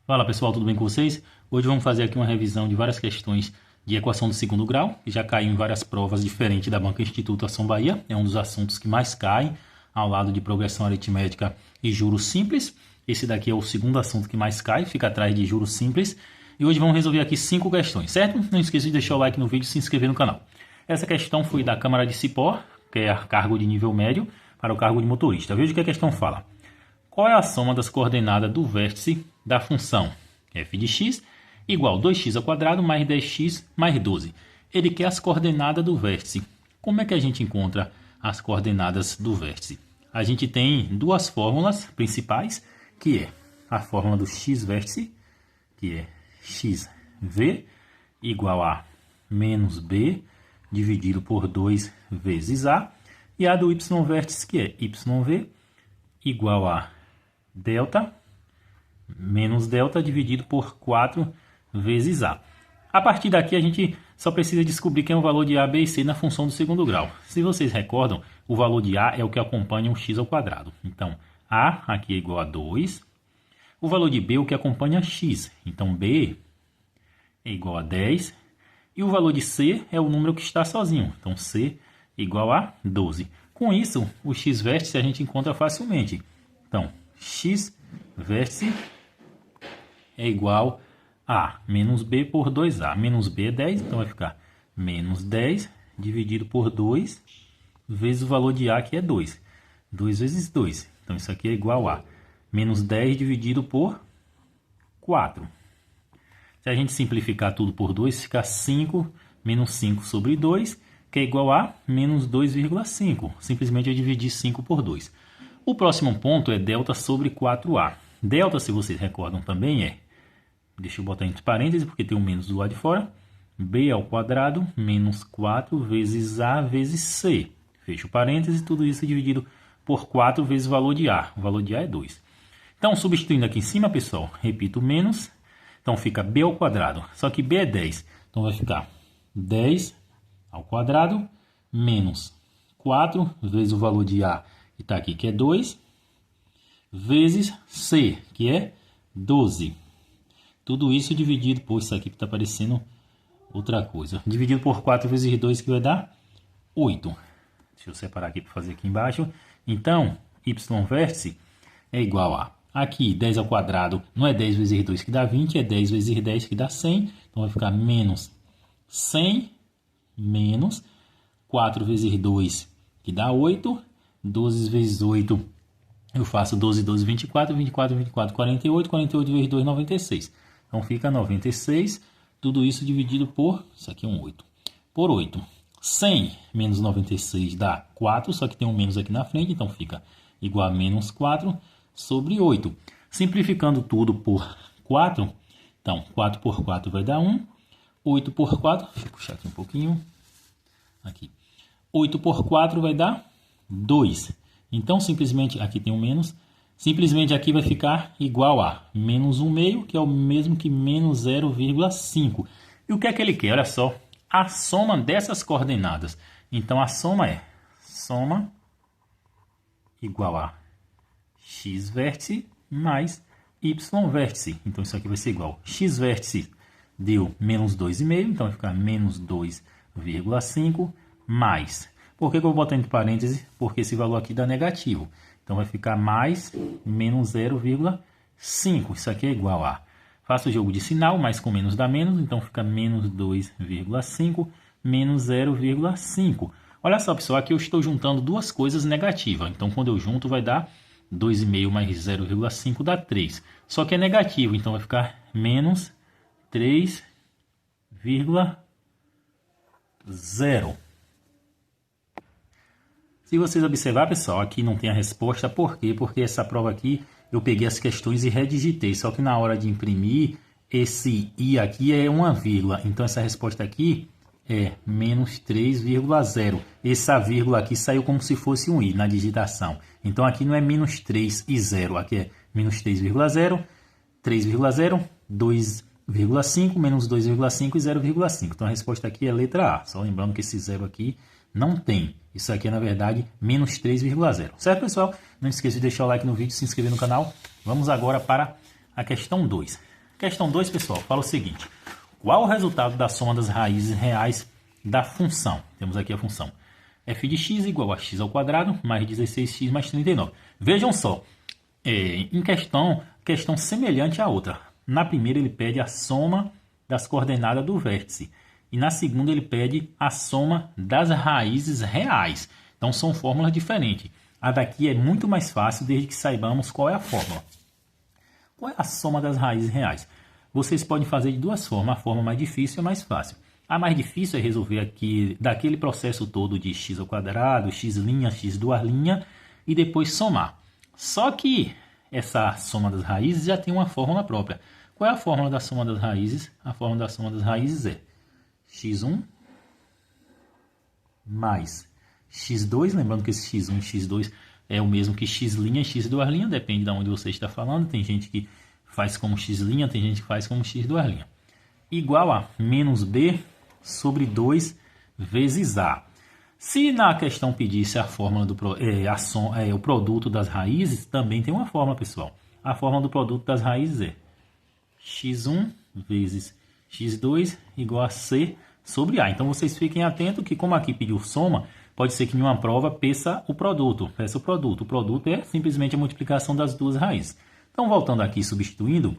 Fala pessoal, tudo bem com vocês? Hoje vamos fazer aqui uma revisão de várias questões de equação do segundo grau, que já caiu em várias provas diferentes da Banca Instituto Ação Bahia. É um dos assuntos que mais caem ao lado de progressão aritmética e juros simples. Esse daqui é o segundo assunto que mais cai, fica atrás de juros simples. E hoje vamos resolver aqui 5 questões, certo? Não esqueça de deixar o like no vídeo e se inscrever no canal. Essa questão foi da Câmara de Cipó, que é cargo de nível médio, para o cargo de motorista. Veja o que a questão fala. Qual é a soma das coordenadas do vértice da função f de x igual 2x² mais 10x mais 12? Ele quer as coordenadas do vértice. Como é que a gente encontra as coordenadas do vértice? A gente tem duas fórmulas principais, que é a fórmula do x-vértice, que é xv igual a menos b dividido por 2 vezes a, e a do y-vértice, que é yv igual a delta menos delta dividido por 4 vezes a. A partir daqui a gente só precisa descobrir quem é o valor de a, b e c na função do segundo grau. Se vocês recordam, o valor de a é o que acompanha o x². Então, a aqui é igual a 2. O valor de b é o que acompanha x. Então, b é igual a 10. E o valor de c é o número que está sozinho. Então, c é igual a 12. Com isso, o x-vértice a gente encontra facilmente. Então, x-vértice é igual a menos b por 2a. Menos b é 10, então vai ficar menos 10 dividido por 2 vezes o valor de a, que é 2. 2 vezes 2. Então, isso aqui é igual a menos 10 dividido por 4. Se a gente simplificar tudo por 2, fica 5 menos 5 sobre 2, que é igual a menos 2,5. Simplesmente eu dividi 5 por 2. O próximo ponto é delta sobre 4a. Delta, se vocês recordam também, é, deixa eu botar entre parênteses, porque tem um menos do lado de fora, b ao quadrado menos 4 vezes a vezes c. Fecha o parênteses, tudo isso dividido por 4 vezes o valor de a. O valor de a é 2. Então, substituindo aqui em cima, pessoal, repito menos, então fica b ao quadrado, só que b é 10. Então vai ficar 10 ao quadrado menos 4 vezes o valor de a, que está aqui, que é 2, vezes c, que é 12. Tudo isso dividido por isso aqui que está parecendo outra coisa. Dividido por 4 vezes 2, que vai dar 8. Deixa eu separar aqui para fazer aqui embaixo. Então, y-vértice é igual a, aqui 10 ao quadrado não é 10 vezes 2 que dá 20, é 10 vezes 10 que dá 100. Então vai ficar menos 100 menos 4 vezes 2 que dá 8. 12 vezes 8 eu faço 12, 12, 24, 24, 24, 48, 48 vezes 2, 96. Então fica 96, tudo isso dividido por, isso aqui é um 8, por 8. 100 menos 96 dá 4, só que tem um menos aqui na frente, então fica igual a menos 4 sobre 8. Simplificando tudo por 4, então 4 por 4 vai dar 1, 8 por 4, deixa eu puxar aqui um pouquinho, aqui, 8 por 4 vai dar 2. Então, simplesmente, aqui tem um menos, simplesmente aqui vai ficar igual a menos 1/2, que é o mesmo que menos 0,5. E o que é que ele quer? Olha só, a soma dessas coordenadas. Então, a soma é soma igual a x-vértice mais y-vértice. Então, isso aqui vai ser igual. X-vértice deu menos 2,5, então vai ficar menos 2,5 mais. Por que eu vou botar entre parênteses? Porque esse valor aqui dá negativo. Então, vai ficar mais menos 0,5. Isso aqui é igual a... Faço o jogo de sinal, mais com menos dá menos. Então, fica menos 2,5 menos 0,5. Olha só, pessoal. Aqui eu estou juntando duas coisas negativas. Então, quando eu junto, vai dar 2,5 mais 0,5 dá 3. Só que é negativo. Então, vai ficar menos 3,0. Se vocês observar, pessoal, aqui não tem a resposta. Por quê? Porque essa prova aqui eu peguei as questões e redigitei. Só que na hora de imprimir, esse i aqui é uma vírgula. Então essa resposta aqui é menos 3,0. Essa vírgula aqui saiu como se fosse um i na digitação. Então aqui não é menos 3 e 0. Aqui é menos 3,0, 3,0, 2,5, menos 2,5 e 0,5. Então a resposta aqui é a letra A. Só lembrando que esse 0 aqui não tem. Isso aqui é, na verdade, menos 3,0. Certo, pessoal? Não esqueça de deixar o like no vídeo e se inscrever no canal. Vamos agora para a questão 2. Questão 2, pessoal, fala o seguinte. Qual o resultado da soma das raízes reais da função? Temos aqui a função f de x igual a x ao quadrado mais 16x mais 39. Vejam só, em questão semelhante à outra. Na primeira ele pede a soma das coordenadas do vértice. E na segunda ele pede a soma das raízes reais. Então são fórmulas diferentes. A daqui é muito mais fácil desde que saibamos qual é a fórmula. Qual é a soma das raízes reais? Vocês podem fazer de duas formas. A forma mais difícil é mais fácil. A mais difícil é resolver aqui daquele processo todo de x ao quadrado, x', x duas linhas e depois somar. Só que essa soma das raízes já tem uma fórmula própria. Qual é a fórmula da soma das raízes? A fórmula da soma das raízes é x1 mais x2, lembrando que esse x1 e x2 é o mesmo que x' e x duas linhas, depende de onde você está falando. Tem gente que faz como x', tem gente que faz como x duas linhas. Igual a menos b sobre 2 vezes a. Se na questão pedisse a fórmula o produto das raízes, também tem uma fórmula, pessoal. A fórmula do produto das raízes é x1 vezes x2 igual a c sobre a. Então vocês fiquem atentos que, como aqui pediu soma, pode ser que em uma prova peça o produto. O produto é simplesmente a multiplicação das duas raízes. Então, voltando aqui, substituindo,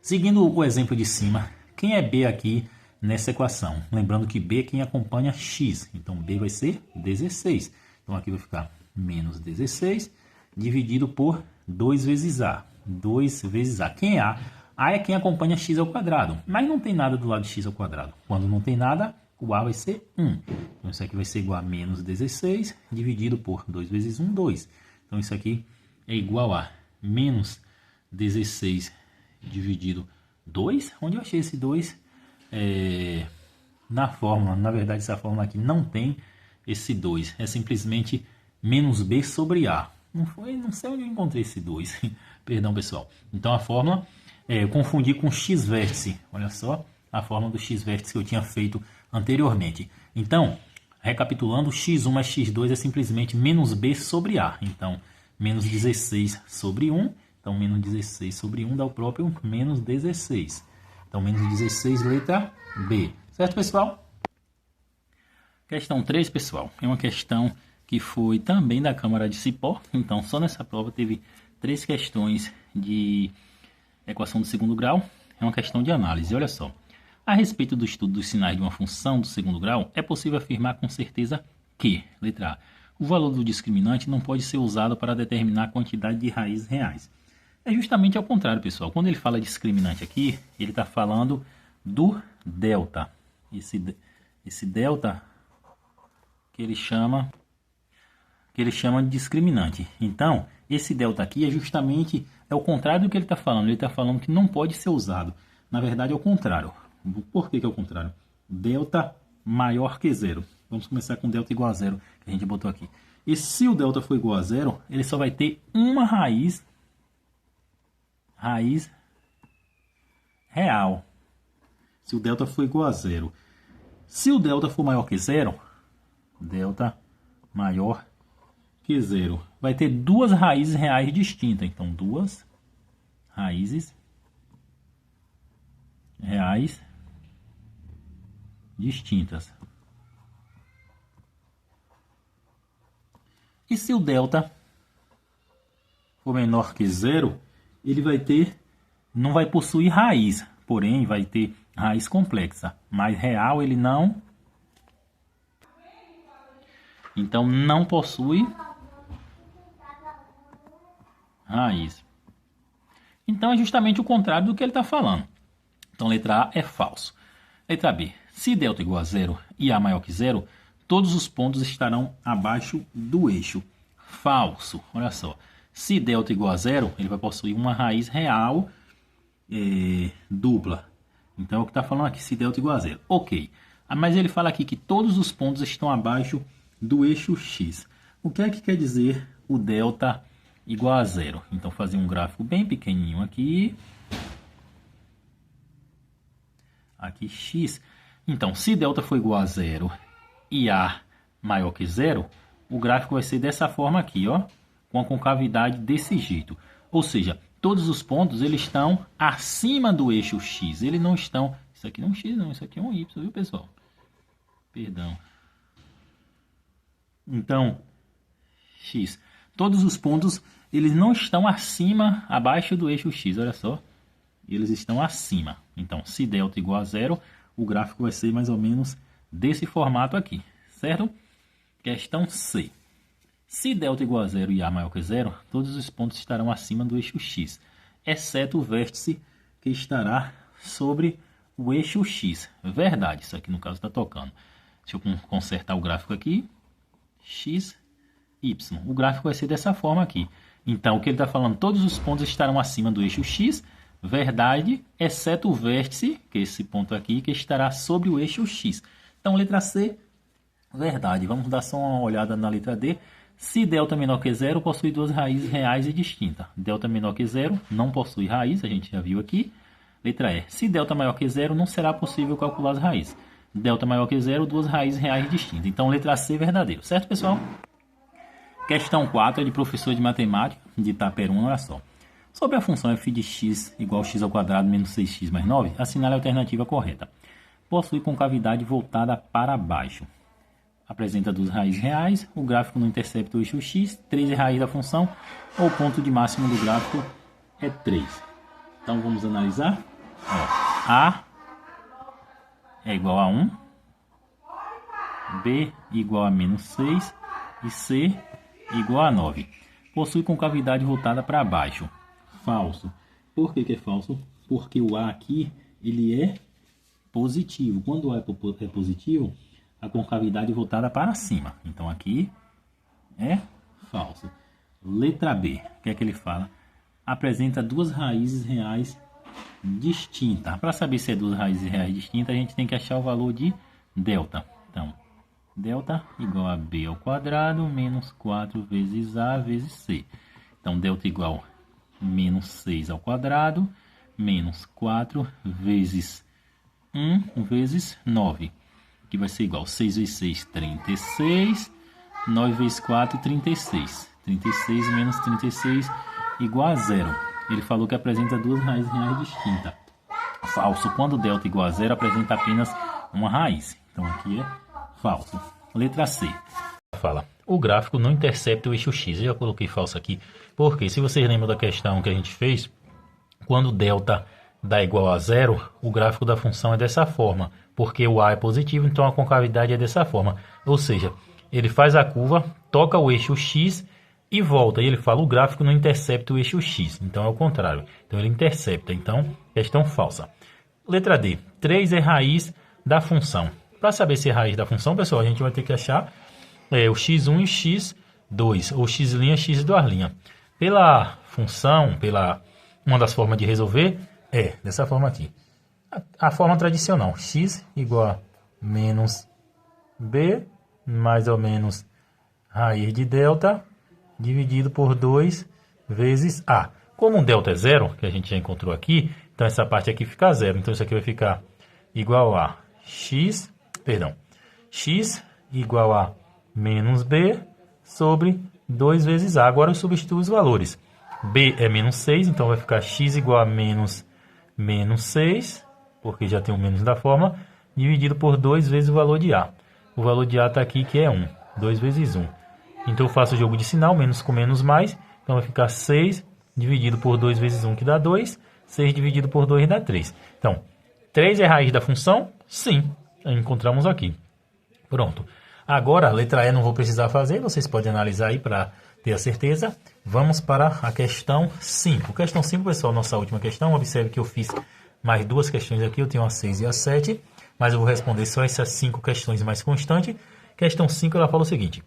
seguindo o exemplo de cima, quem é b aqui nessa equação? Lembrando que b é quem acompanha x. Então, b vai ser 16. Então, aqui vai ficar menos 16 dividido por 2 vezes a. 2 vezes a. Quem é a? A é quem acompanha x ao quadrado. Mas não tem nada do lado de x ao quadrado. Quando não tem nada, o a vai ser 1. Então, isso aqui vai ser igual a menos 16 dividido por 2 vezes 1, 2. Então, isso aqui é igual a menos 16 dividido 2. Onde eu achei esse 2? Na fórmula. Na verdade, essa fórmula aqui não tem esse 2. É simplesmente menos b sobre a. Não sei onde eu encontrei esse 2. Perdão, pessoal. Então, a fórmula, eu confundi com x vértice. Olha só, a fórmula do x vértice que eu tinha feito anteriormente. Então, recapitulando, x1 mais x2 é simplesmente menos b sobre a. Então, menos 16 sobre 1. Então, menos 16 sobre 1 dá o próprio menos 16. Então, menos 16, letra B. Certo, pessoal? Questão 3, pessoal, é uma questão que foi também da Câmara de Cipó. Então, só nessa prova teve 3 questões de equação do segundo grau. É uma questão de análise. Olha só. A respeito do estudo dos sinais de uma função do segundo grau, é possível afirmar com certeza que, letra A, o valor do discriminante não pode ser usado para determinar a quantidade de raízes reais. É justamente ao contrário, pessoal. Quando ele fala discriminante aqui, ele está falando do delta. Esse delta que ele chama de discriminante. Então, esse delta aqui é o contrário do que ele está falando. Ele está falando que não pode ser usado. Na verdade, é o contrário. Por que é o contrário? Delta maior que zero. Vamos começar com delta igual a zero, que a gente botou aqui. E se o delta for igual a zero, ele só vai ter uma raiz real. Se o delta for igual a zero. Se o delta for maior que zero, delta maior que zero, vai ter duas raízes reais distintas. Então, duas raízes reais distintas. E se o delta for menor que zero, ele não vai possuir raiz, porém vai ter raiz complexa, mas real ele não. Então não possui raiz. Então é justamente o contrário do que ele está falando. Então letra A é falso. Letra B. Se delta igual a zero e A maior que zero, todos os pontos estarão abaixo do eixo. Falso. Olha só. Se delta igual a zero, ele vai possuir uma raiz real dupla. Então é o que está falando aqui, se delta igual a zero. Ok. Mas ele fala aqui que todos os pontos estão abaixo do eixo X. O que é que quer dizer o delta igual a zero? Então fazer um gráfico bem pequenininho aqui. Aqui X. Então, se delta for igual a zero e A maior que zero, o gráfico vai ser dessa forma aqui, ó, com a concavidade desse jeito. Ou seja, todos os pontos eles estão acima do eixo X. Eles não estão... Isso aqui não é um X não, isso aqui é um Y, viu pessoal? Perdão. Então, X. Todos os pontos eles não estão acima, abaixo do eixo X, olha só. Eles estão acima. Então, se delta igual a zero, o gráfico vai ser mais ou menos desse formato aqui, certo? Questão C. Se delta igual a zero e A maior que zero, todos os pontos estarão acima do eixo X, exceto o vértice que estará sobre o eixo X. Verdade, isso aqui no caso está tocando. Deixa eu consertar o gráfico aqui. X, Y. O gráfico vai ser dessa forma aqui. Então, o que ele está falando? Todos os pontos estarão acima do eixo X. Verdade, exceto o vértice, que é esse ponto aqui, que estará sobre o eixo X. Então, letra C, verdade. Vamos dar só uma olhada na letra D. Se delta menor que zero, possui duas raízes reais e distintas. Delta menor que zero não possui raiz, a gente já viu aqui. Letra E. Se delta maior que zero, não será possível calcular as raízes. Delta maior que zero, duas raízes reais distintas. Então, letra C, verdadeiro. Certo, pessoal? Questão 4 é de professor de matemática de Itaperuna, olha só. Sobre a função f de x igual a x ao quadrado menos 6x mais 9, assinale a alternativa correta. Possui concavidade voltada para baixo. Apresenta duas raízes reais, o gráfico não intercepta o eixo x, 3 é raiz da função, ou o ponto de máximo do gráfico é 3. Então vamos analisar. Ó, A é igual a 1, B igual a menos 6 e C igual a 9. Possui concavidade voltada para baixo. Falso. Por que é falso? Porque o A aqui ele é positivo. Quando o A é positivo, a concavidade é voltada para cima. Então aqui é falso. Letra B. O que é que ele fala? Apresenta duas raízes reais distintas. Para saber se é duas raízes reais distintas, a gente tem que achar o valor de delta. Então, delta igual a B ao quadrado menos 4 vezes A vezes C. Então, delta igual a menos 6 ao quadrado, menos 4 vezes 1 vezes 9, que vai ser igual a 6 vezes 6, 36, 9 vezes 4, 36. 36 menos 36 igual a zero. Ele falou que apresenta duas raízes reais distintas. Falso. Quando delta igual a zero, apresenta apenas uma raiz. Então, aqui é falso. Letra C. Fala. O gráfico não intercepta o eixo X. Eu já coloquei falso aqui. Porque se vocês lembram da questão que a gente fez, quando delta dá igual a zero, o gráfico da função é dessa forma. Porque o A é positivo, então a concavidade é dessa forma. Ou seja, ele faz a curva, toca o eixo X e volta. E ele fala o gráfico não intercepta o eixo X. Então é o contrário. Então ele intercepta. Então, questão falsa. Letra D. 3 é raiz da função. Para saber se é raiz da função, pessoal, a gente vai ter que achar o x1 e o x2, ou x' e x2'. Pela função, pela uma das formas de resolver, é dessa forma aqui. A forma tradicional, x igual a menos b, mais ou menos raiz de delta, dividido por 2 vezes a. Como um delta é zero, que a gente já encontrou aqui, então essa parte aqui fica zero. Então isso aqui vai ficar igual a x igual a menos b sobre 2 vezes a. Agora eu substituo os valores. B é menos 6, então vai ficar x igual a menos 6, porque já tem o menos da forma, dividido por 2 vezes o valor de a. O valor de a está aqui, que é 1. 2 vezes 1. Então eu faço o jogo de sinal, menos com menos mais. Então vai ficar 6 dividido por 2 vezes 1, que dá 2. 6 dividido por 2 dá 3. Então, 3 é raiz da função? Sim, encontramos aqui. Pronto. Agora, a letra E não vou precisar fazer, vocês podem analisar aí para ter a certeza. Vamos para a questão 5. Questão 5, pessoal, nossa última questão. Observe que eu fiz mais duas questões aqui, eu tenho a 6 e a 7, mas eu vou responder só essas 5 questões mais constantes. Questão 5, ela fala o seguinte.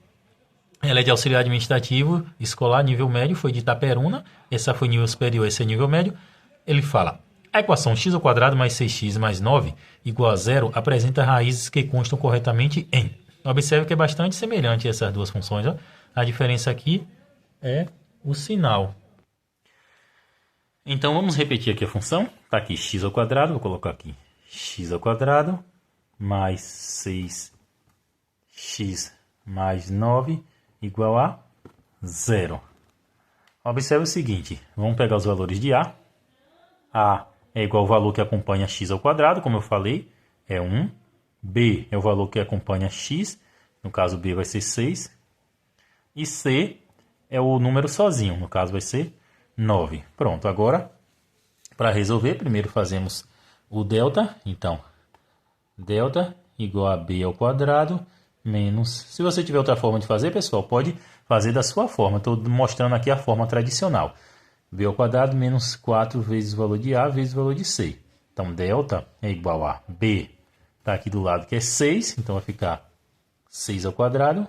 Ela é de auxiliar administrativo escolar nível médio, foi de Itaperuna. Essa foi nível superior, esse é nível médio. Ele fala, a equação x ao quadrado mais 6x mais 9 igual a zero apresenta raízes que constam corretamente em... Observe que é bastante semelhante essas duas funções. Ó. A diferença aqui é o sinal. Então vamos repetir aqui a função. Está aqui x ao quadrado, vou colocar aqui x ao quadrado mais 6x mais 9 igual a zero. Observe o seguinte, vamos pegar os valores de A. A é igual ao valor que acompanha x ao quadrado, como eu falei, é 1. B é o valor que acompanha x, no caso B vai ser 6. E C é o número sozinho, no caso vai ser 9. Pronto, agora, para resolver, primeiro fazemos o delta. Então, delta igual a B ao quadrado menos... Se você tiver outra forma de fazer, pessoal, pode fazer da sua forma. Estou mostrando aqui a forma tradicional. B ao quadrado menos 4 vezes o valor de A vezes o valor de C. Então, delta é igual a B, está aqui do lado que é 6, então vai ficar 6 ao quadrado,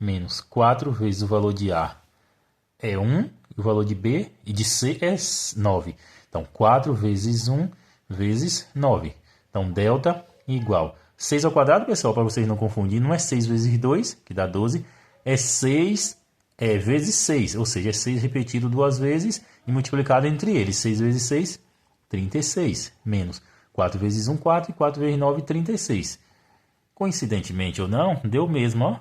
menos 4 vezes o valor de A é 1, e o valor de B e de C é 9. Então, 4 vezes 1 vezes 9. Então, delta igual 6 ao quadrado, pessoal, para vocês não confundirem, não é 6 vezes 2, que dá 12, é 6 vezes 6, ou seja, é 6 repetido duas vezes e multiplicado entre eles. 6 vezes 6, 36, menos 4 vezes 1, 4, e 4 vezes 9, 36. Coincidentemente ou não, deu mesmo, ó.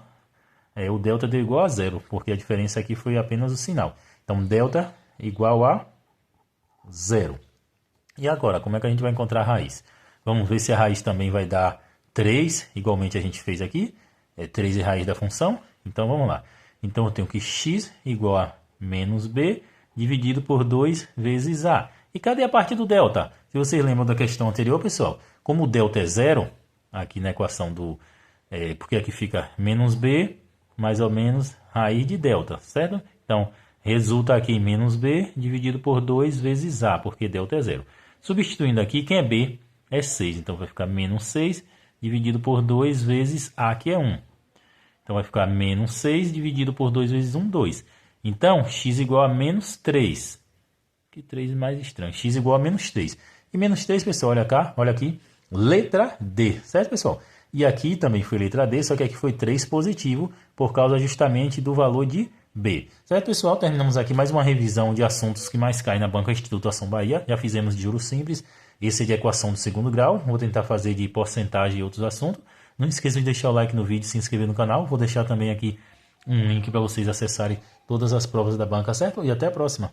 O delta deu igual a zero, porque a diferença aqui foi apenas o sinal. Então, delta igual a zero. E agora, como é que a gente vai encontrar a raiz? Vamos ver se a raiz também vai dar 3, igualmente a gente fez aqui. 3 é raiz da função. Então, vamos lá. Então, eu tenho que x igual a menos b dividido por 2 vezes a. E cadê a parte do delta? Se vocês lembram da questão anterior, pessoal, como o delta é zero, aqui na equação do... porque aqui fica menos b mais ou menos raiz de delta, certo? Então, resulta aqui em menos b dividido por 2 vezes a, porque delta é zero. Substituindo aqui, quem é b é 6, então vai ficar menos 6 dividido por 2 vezes a, que é 1. Então, vai ficar menos 6 dividido por 2 vezes 1, 2. Então, x igual a menos 3. Que 3 é mais estranho. X igual a menos 3. E menos 3, pessoal, olha cá, olha aqui. Letra D, certo, pessoal? E aqui também foi letra D, só que aqui foi 3 positivo, por causa justamente do valor de B. Certo, pessoal? Terminamos aqui mais uma revisão de assuntos que mais caem na Banca Instituto Ação Bahia. Já fizemos de juros simples. Esse é de equação do segundo grau. Vou tentar fazer de porcentagem e outros assuntos. Não esqueça de deixar o like no vídeo e se inscrever no canal. Vou deixar também aqui um link para vocês acessarem todas as provas da banca, certo? E até a próxima.